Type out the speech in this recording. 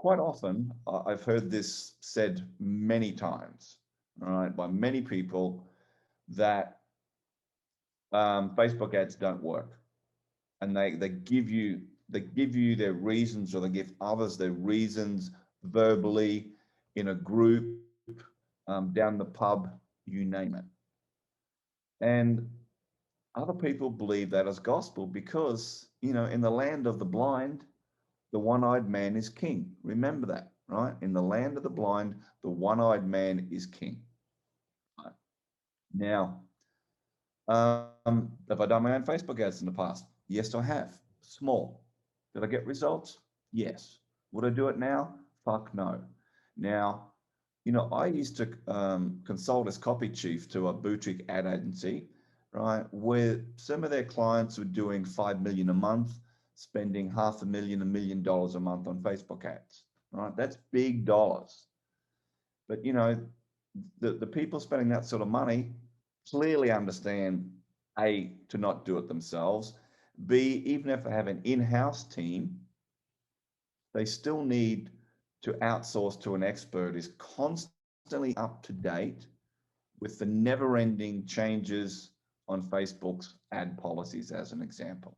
quite often, I've heard this said many times, all right, by many people, that Facebook ads don't work, and they give you their reasons, or they give others their reasons verbally, in a group, down the pub, you name it. And other people believe that as gospel because, in the land of the blind, the one-eyed man is king. Remember that, right? In the land of the blind, the one-eyed man is king. Right? Now, have I done my own Facebook ads in the past? Yes, I have. Small. Did I get results? Yes. Would I do it now? Fuck no. Now, I used to consult as copy chief to a boutique ad agency, right, where some of their clients were doing 5 million a month, spending $500,000, $1 million a month on Facebook ads, right? That's big dollars. But, the people spending that sort of money clearly understand, A, to not do it themselves, B, even if they have an in-house team, they still need to outsource to an expert who's constantly up to date with the never-ending changes on Facebook's ad policies, as an example.